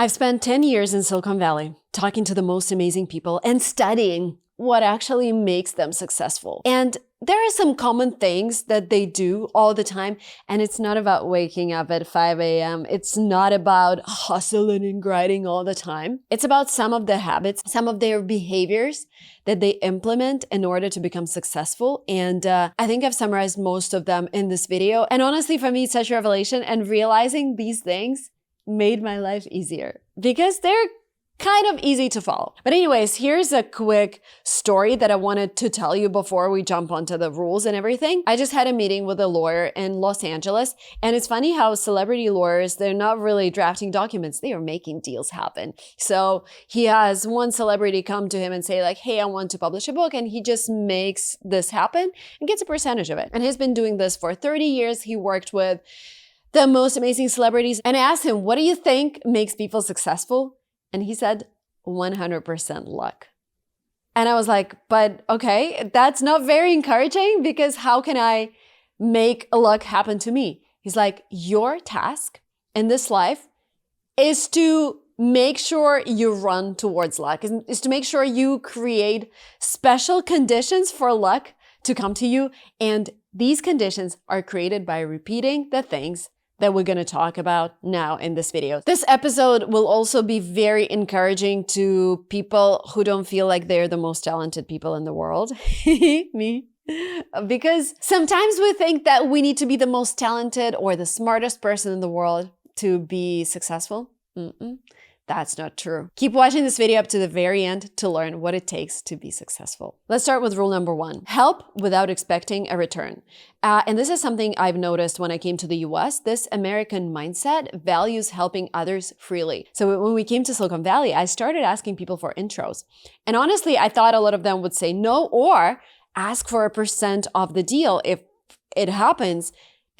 I've spent 10 years in Silicon Valley talking to the most amazing people and studying what actually makes them successful. And there are some common things that they do all the time. And it's not about waking up at 5 a.m. It's not about hustling and grinding all the time. It's about some of the habits, some of their behaviors that they implement in order to become successful. And I think I've summarized most of them in this video. And honestly, for me, it's such a revelation. And realizing these things made my life easier because they're kind of easy to follow. But anyways, here's a quick story that I wanted to tell you before we jump onto the rules and everything. I just had a meeting with a lawyer in Los Angeles, and it's funny how celebrity lawyers, they're not really drafting documents, they are making deals happen. So he has one celebrity come to him and say like, hey, I want to publish a book, and he just makes this happen and gets a percentage of it. And he's been doing this for 30 years. He worked with the most amazing celebrities, and I asked him, what do you think makes people successful? And he said, 100% luck. And I was like, but okay, that's not very encouraging because how can I make luck happen to me? He's like, your task in this life is to make sure you run towards luck, is to make sure you create special conditions for luck to come to you. And these conditions are created by repeating the things that we're going to talk about now in this video. This episode will also be very encouraging to people who don't feel like they're the most talented people in the world. Me. Because sometimes we think that we need to be the most talented or the smartest person in the world to be successful. That's not true. Keep watching this video up to the very end to learn what it takes to be successful. Let's start with rule number 1. Help without expecting a return. And this is something I've noticed when I came to the US. This American mindset values helping others freely. So when we came to Silicon Valley, I started asking people for intros. And honestly, I thought a lot of them would say no or ask for a percent of the deal if it happens.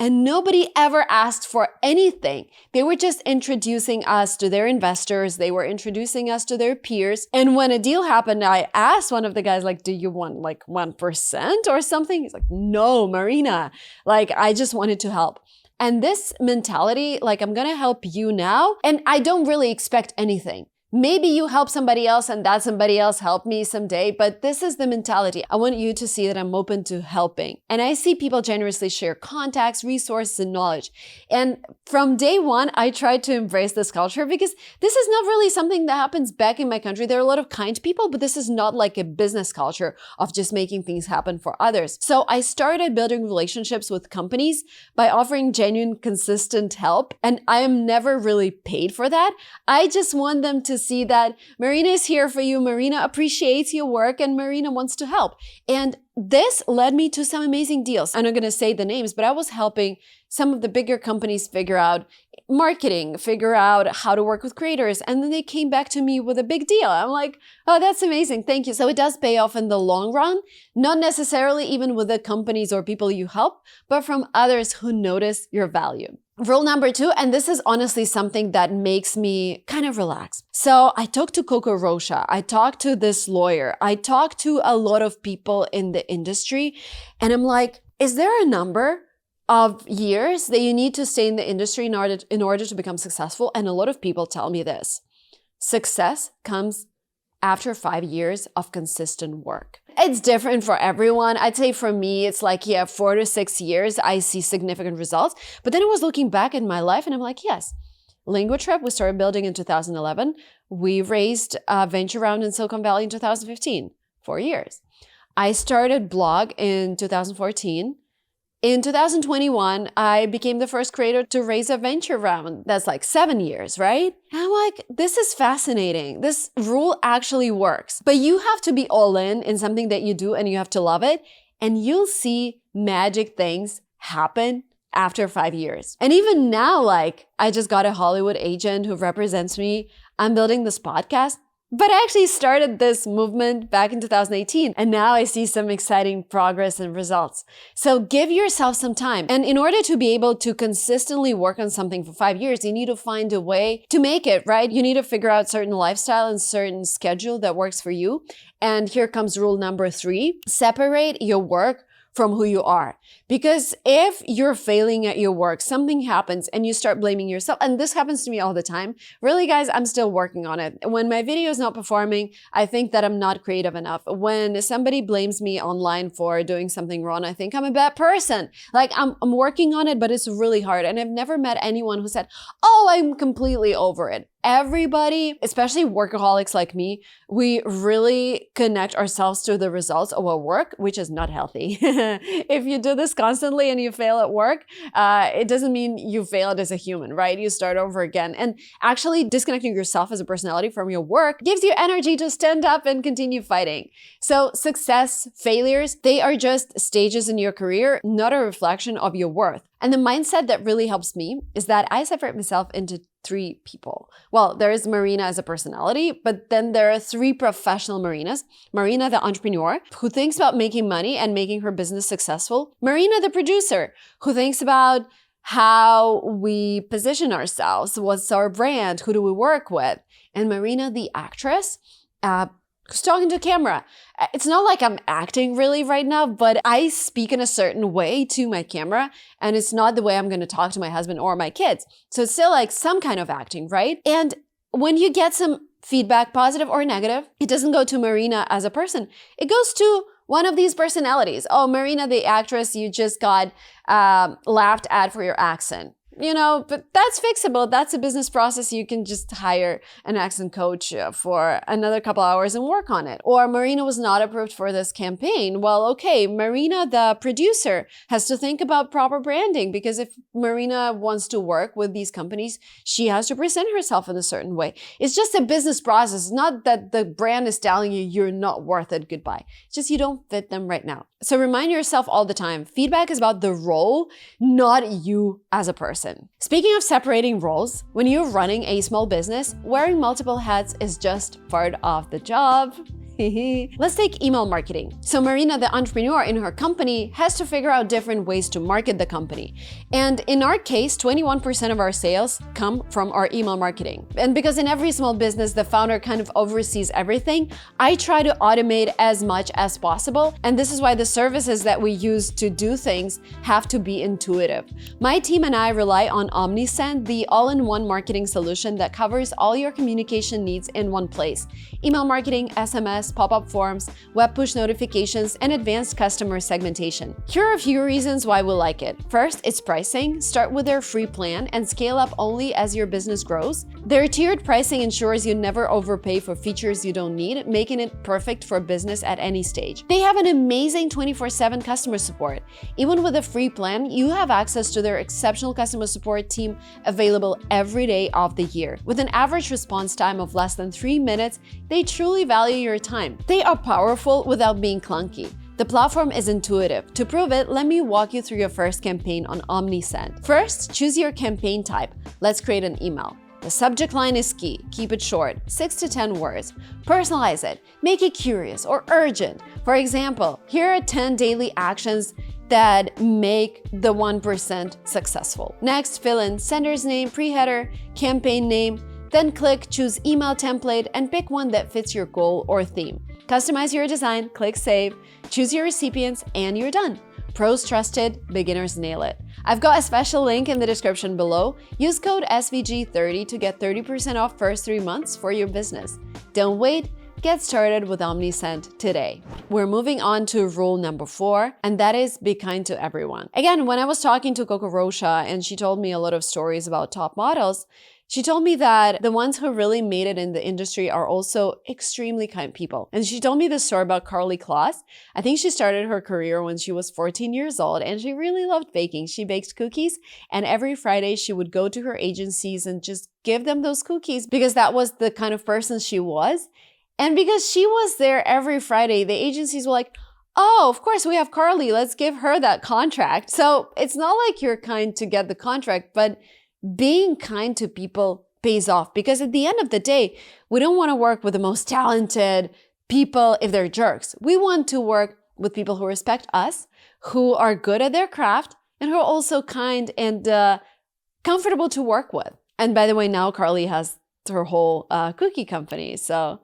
And nobody ever asked for anything. They were just introducing us to their investors. They were introducing us to their peers. And when a deal happened, I asked one of the guys, like, do you want like 1% or something? He's like, no, Marina, like, I just wanted to help. And this mentality, like, I'm gonna help you now, and I don't really expect anything. Maybe you help somebody else and that somebody else help me someday, but this is the mentality. I want you to see that I'm open to helping. And I see people generously share contacts, resources, and knowledge. And from day one, I tried to embrace this culture because this is not really something that happens back in my country. There are a lot of kind people, but this is not like a business culture of just making things happen for others. So I started building relationships with companies by offering genuine, consistent help. And I am never really paid for that. I just want them to see that Marina is here for you, Marina appreciates your work, and Marina wants to help. And this led me to some amazing deals. I'm not going to say the names, but I was helping some of the bigger companies figure out marketing, figure out how to work with creators. And then they came back to me with a big deal. I'm like, oh, that's amazing. Thank you. So it does pay off in the long run, not necessarily even with the companies or people you help, but from others who notice your value. Rule number 2, and this is honestly something that makes me kind of relax. So I talked to Coco Rocha. I talked to this lawyer. I talked to a lot of people in the industry. And I'm like, is there a number of years that you need to stay in the industry in order to become successful? And a lot of people tell me this. Success comes after 5 years of consistent work. It's different for everyone. I'd say for me, it's like, 4 to 6 years, I see significant results. But then I was looking back in my life and I'm like, yes, Linguatrip, we started building in 2011. We raised a venture round in Silicon Valley in 2015, 4 years. I started blog in 2014. In 2021, I became the first creator to raise a venture round. That's like 7 years, right? And I'm like, this is fascinating. This rule actually works. But you have to be all in something that you do and you have to love it. And you'll see magic things happen after 5 years. And even now, like, I just got a Hollywood agent who represents me. I'm building this podcast. But I actually started this movement back in 2018, and now I see some exciting progress and results. So give yourself some time. And in order to be able to consistently work on something for 5 years, you need to find a way to make it, right? You need to figure out certain lifestyle and certain schedule that works for you. And here comes rule number 3. Separate your work from who you are. Because if you're failing at your work, something happens and you start blaming yourself, and this happens to me all the time. Really, guys, I'm still working on it. When my video is not performing, I think that I'm not creative enough. When somebody blames me online for doing something wrong, I think I'm a bad person. Like I'm working on it, but it's really hard. And I've never met anyone who said, oh, I'm completely over it. Everybody, especially workaholics like me, we really connect ourselves to the results of our work, which is not healthy. If you do this constantly and you fail at work, it doesn't mean you failed as a human, right? You start over again. And actually disconnecting yourself as a personality from your work gives you energy to stand up and continue fighting. So success, failures, they are just stages in your career, not a reflection of your worth. And the mindset that really helps me is that I separate myself into 3 people. Well, there is Marina as a personality, but then there are 3 professional Marinas. Marina, the entrepreneur, who thinks about making money and making her business successful. Marina, the producer, who thinks about how we position ourselves, what's our brand, who do we work with. And Marina, the actress, who's talking to camera. It's not like I'm acting really right now, but I speak in a certain way to my camera, and it's not the way I'm going to talk to my husband or my kids. So it's still like some kind of acting, right? And when you get some feedback, positive or negative, it doesn't go to Marina as a person. It goes to one of these personalities. Oh, Marina, the actress, you just got laughed at for your accent. You know, but that's fixable. That's a business process. You can just hire an accent coach for another couple hours and work on it. Or Marina was not approved for this campaign. Well, okay, Marina, the producer, has to think about proper branding, because if Marina wants to work with these companies, she has to present herself in a certain way. It's just a business process, not that the brand is telling you you're not worth it, goodbye. It's just you don't fit them right now. So remind yourself all the time, feedback is about the role, not you as a person. Speaking of separating roles, when you're running a small business, wearing multiple hats is just part of the job. Let's take email marketing. So Marina, the entrepreneur in her company, has to figure out different ways to market the company. And in our case, 21% of our sales come from our email marketing. And because in every small business, the founder kind of oversees everything, I try to automate as much as possible. And this is why the services that we use to do things have to be intuitive. My team and I rely on OmniSend, the all-in-one marketing solution that covers all your communication needs in one place. Email marketing, SMS, pop-up forms, web push notifications, and advanced customer segmentation. Here are a few reasons why we like it. First, it's pricing. Start with their free plan and scale up only as your business grows. Their tiered pricing ensures you never overpay for features you don't need, making it perfect for business at any stage. They have an amazing 24/7 customer support. Even with a free plan, you have access to their exceptional customer support team available every day of the year. With an average response time of less than 3 minutes, they truly value your time. They are powerful without being clunky. The platform is intuitive. To prove it, let me walk you through your first campaign on OmniSend. First, choose your campaign type. Let's create an email. The subject line is key. Keep it short, 6 to 10 words. Personalize it. Make it curious or urgent. For example, here are 10 daily actions that make the 1% successful. Next, fill in sender's name, pre-header, campaign name, then click choose email template and pick one that fits your goal or theme. Customize your design, click save, choose your recipients, and you're done. Pros trusted, beginners nail it. I've got a special link in the description below. Use code SVG30 to get 30% off first 3 months for your business. Don't wait. Get started with OmniSend today. We're moving on to rule number 4, and that is be kind to everyone. Again, when I was talking to Coco Rocha and she told me a lot of stories about top models, she told me that the ones who really made it in the industry are also extremely kind people. And she told me this story about Karlie Kloss. I think she started her career when she was 14 years old and she really loved baking. She baked cookies, and every Friday she would go to her agencies and just give them those cookies because that was the kind of person she was. And because she was there every Friday, the agencies were like, oh, of course, we have Karlie. Let's give her that contract. So it's not like you're kind to get the contract, but being kind to people pays off, because at the end of the day, we don't want to work with the most talented people if they're jerks. We want to work with people who respect us, who are good at their craft, and who are also kind and comfortable to work with. And by the way, now Karlie has her whole cookie company. So,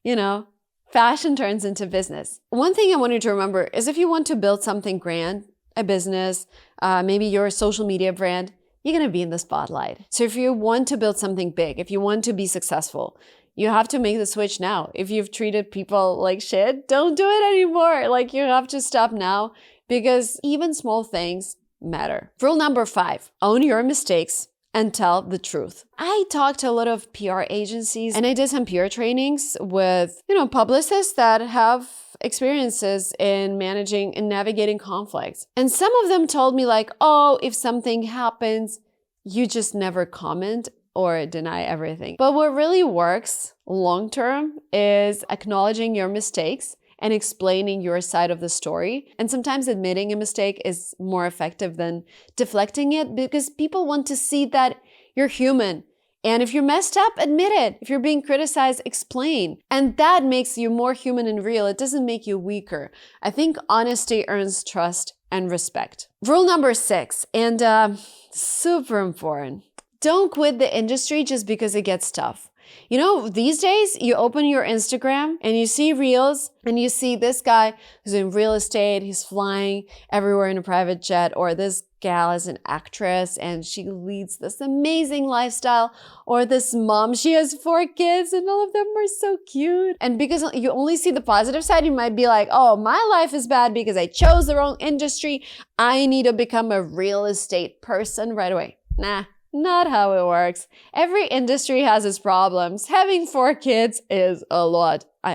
you know, fashion turns into business. One thing I want you to remember is if you want to build something grand, a business, maybe your social media brand, you're going to be in the spotlight. So if you want to build something big, if you want to be successful, you have to make the switch now. If you've treated people like shit, don't do it anymore. Like, you have to stop now, because even small things matter. Rule number 5, own your mistakes and tell the truth. I talked to a lot of PR agencies and I did some PR trainings with, publicists that have experiences in managing and navigating conflicts. And some of them told me like, oh, if something happens, you just never comment or deny everything. But what really works long-term is acknowledging your mistakes and explaining your side of the story. And sometimes admitting a mistake is more effective than deflecting it, because people want to see that you're human. And if you're messed up, admit it. If you're being criticized, explain. And that makes you more human and real. It doesn't make you weaker. I think honesty earns trust and respect. Rule number 6, and super important. Don't quit the industry just because it gets tough. These days you open your Instagram and you see reels and you see this guy who's in real estate, he's flying everywhere in a private jet, or this gal is an actress and she leads this amazing lifestyle, or this mom, she has 4 kids and all of them are so cute. And because you only see the positive side, you might be like, oh, my life is bad because I chose the wrong industry. I need to become a real estate person right away. Nah. Not how it works. Every industry has its problems. Having 4 kids is a lot. I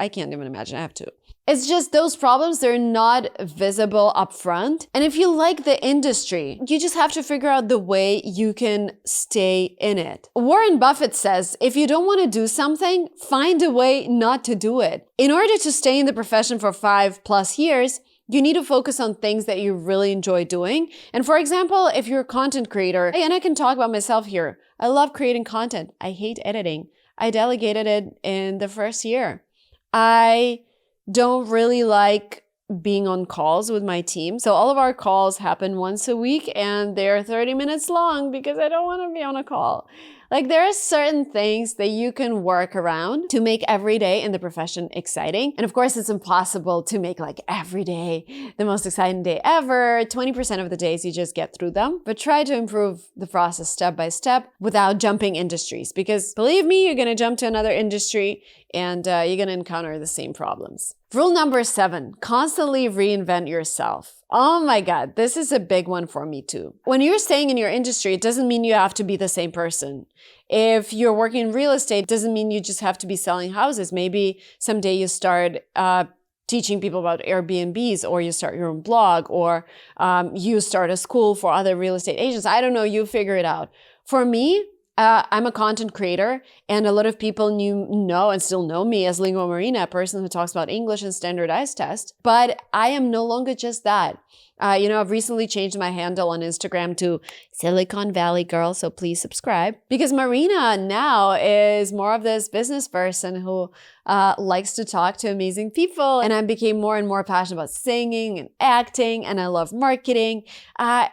can't even imagine. I have 2. It's just those problems, they're not visible up front. And if you like the industry, you just have to figure out the way you can stay in it. Warren Buffett says, if you don't want to do something, find a way not to do it. In order to stay in the profession for 5+ years, you need to focus on things that you really enjoy doing. And for example, if you're a content creator, and I can talk about myself here, I love creating content. I hate editing. I delegated it in the first year. I don't really like being on calls with my team. So all of our calls happen once a week and they're 30 minutes long because I don't want to be on a call. Like, there are certain things that you can work around to make every day in the profession exciting. And of course, it's impossible to make like every day the most exciting day ever. 20% of the days you just get through them, but try to improve the process step by step without jumping industries, because believe me, you're going to jump to another industry and you're going to encounter the same problems. Rule number 7, constantly reinvent yourself. Oh my God, this is a big one for me too. When you're staying in your industry, it doesn't mean you have to be the same person. If you're working in real estate, it doesn't mean you just have to be selling houses. Maybe someday you start teaching people about Airbnbs, or you start your own blog, or you start a school for other real estate agents. I don't know, you figure it out. For me, I'm a content creator, and a lot of people know and still know me as Lingua Marina, a person who talks about English and standardized tests. But I am no longer just that. I've recently changed my handle on Instagram to Silicon Valley Girl, so please subscribe. Because Marina now is more of this business person who likes to talk to amazing people. And I became more and more passionate about singing and acting, and I love marketing. I'm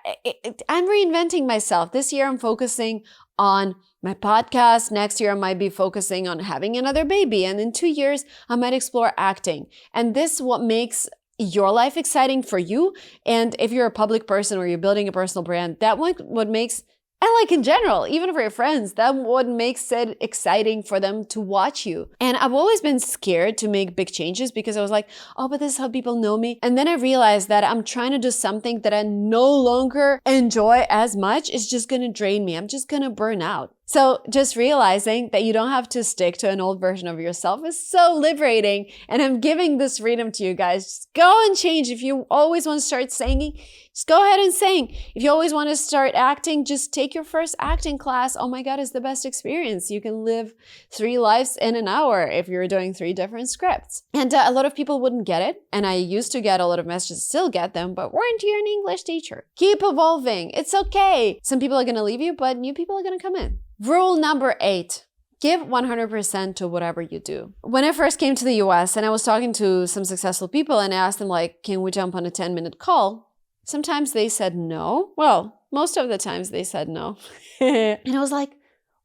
reinventing myself. This year I'm focusing on my podcast. Next year, I might be focusing on having another baby. And in 2 years, I might explore acting. And this is what makes your life exciting for you. And if you're a public person or you're building a personal brand, that what makes, and like in general, even for your friends, that what makes it exciting for them to watch you. And I've always been scared to make big changes because I was like, oh, but this is how people know me. And then I realized that I'm trying to do something that I no longer enjoy as much. It's just going to drain me. I'm just going to burn out. So just realizing that you don't have to stick to an old version of yourself is so liberating. And I'm giving this freedom to you guys. Just go and change. If you always want to start singing, just go ahead and sing. If you always want to start acting, just take your first acting class. Oh my God, it's the best experience. You can live 3 lives in an hour if you're doing 3 different scripts. And a lot of people wouldn't get it. And I used to get a lot of messages, still get them, but weren't you an English teacher? Keep evolving. It's okay. Some people are going to leave you, but new people are going to come in. Rule number 8, give 100% to whatever you do. When I first came to the US and I was talking to some successful people and I asked them like, can we jump on a 10-minute call? Sometimes they said no. Well, most of the times they said no. And I was like,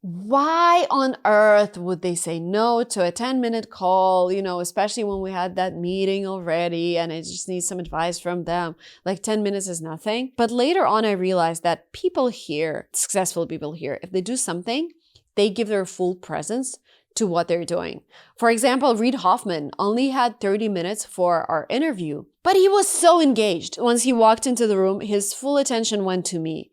Why on earth would they say no to a 10-minute call, especially when we had that meeting already and I just need some advice from them? Like 10 minutes is nothing. But later on, I realized that people here, successful people here, if they do something, they give their full presence to what they're doing. For example, Reid Hoffman only had 30 minutes for our interview, but he was so engaged. Once he walked into the room, his full attention went to me.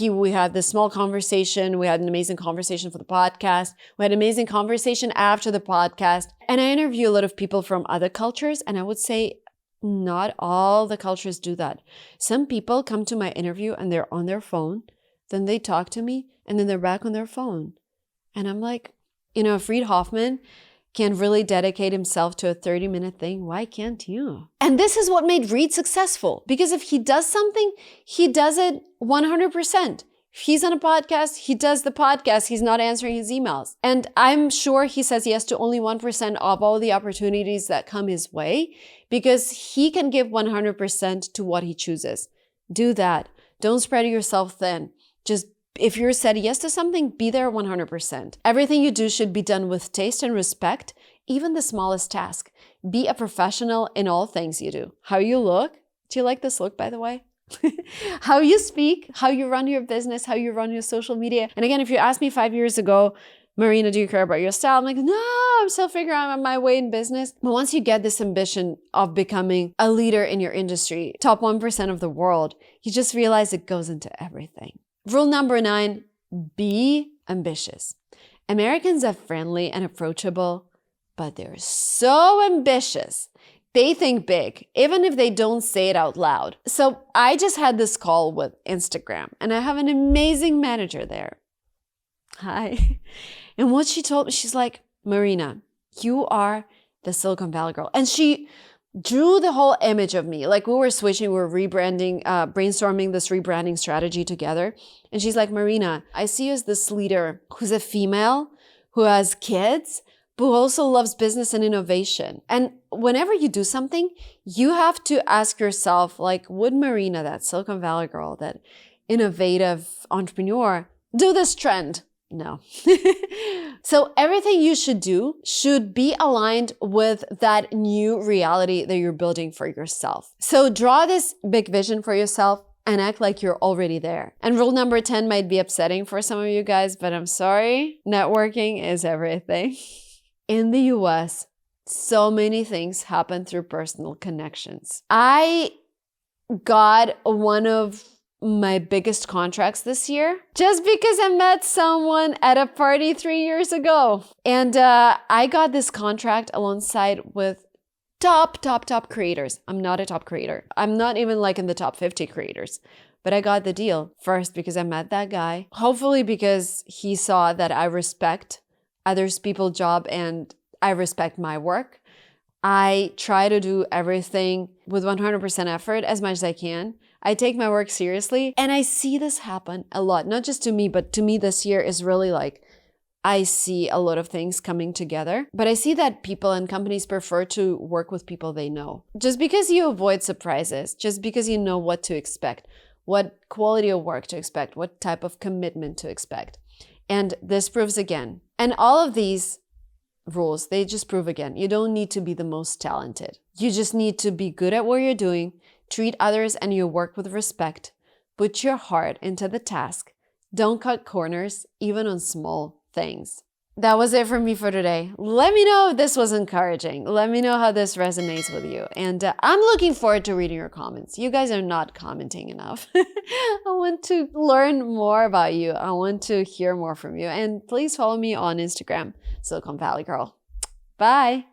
We had this small conversation. We had an amazing conversation for the podcast. We had an amazing conversation after the podcast. And I interview a lot of people from other cultures. And I would say not all the cultures do that. Some people come to my interview and they're on their phone. Then they talk to me and then they're back on their phone. And I'm like, if Reid Hoffman can really dedicate himself to a 30-minute thing, why can't you? And this is what made Reid successful. Because if he does something, he does it 100%. If he's on a podcast, he does the podcast. He's not answering his emails. And I'm sure he says yes to only 1% of all the opportunities that come his way because he can give 100% to what he chooses. Do that. Don't spread yourself thin. Just if you're said yes to something, be there 100%. Everything you do should be done with taste and respect, even the smallest task. Be a professional in all things you do. How you look. Do you like this look, by the way? How you speak, how you run your business, how you run your social media. And again, if you asked me 5 years ago, Marina, do you care about your style? I'm like, no, I'm still figuring out my way in business. But once you get this ambition of becoming a leader in your industry, top 1% of the world, you just realize it goes into everything. Rule number 9, be ambitious. Americans are friendly and approachable, but they're so ambitious. They think big, even if they don't say it out loud. So I just had this call with Instagram, and I have an amazing manager there. Hi. And what she told me, she's like, Marina, you are the Silicon Valley girl. And she drew the whole image of me. Like we were switching, we were rebranding, brainstorming this rebranding strategy together. And she's like, Marina, I see you as this leader who's a female, who has kids, but who also loves business and innovation. And whenever you do something, you have to ask yourself, like, would Marina, that Silicon Valley girl, that innovative entrepreneur, do this trend? No. So everything you should do should be aligned with that new reality that you're building for yourself. So draw this big vision for yourself and act like you're already there. And rule number 10 might be upsetting for some of you guys, but I'm sorry. Networking is everything. In the US, so many things happen through personal connections. I got one of my biggest contracts this year just because I met someone at a party 3 years ago. And I got this contract alongside with top creators. I'm not a top creator. I'm not even like in the top 50 creators. But I got the deal first because I met that guy. Hopefully because he saw that I respect others people's job and I respect my work. I try to do everything with 100% effort as much as I can. I take my work seriously, and I see this happen a lot, not just to me, but to me this year is really like, I see a lot of things coming together, but I see that people and companies prefer to work with people they know. Just because you avoid surprises, just because you know what to expect, what quality of work to expect, what type of commitment to expect. And this proves again. And all of these rules, they just prove again, you don't need to be the most talented. You just need to be good at what you're doing, treat others and your work with respect, put your heart into the task, don't cut corners, even on small things. That was it for me for today. Let me know if this was encouraging. Let me know how this resonates with you. And I'm looking forward to reading your comments. You guys are not commenting enough. I want to learn more about you. I want to hear more from you. And please follow me on Instagram, Silicon Valley Girl. Bye.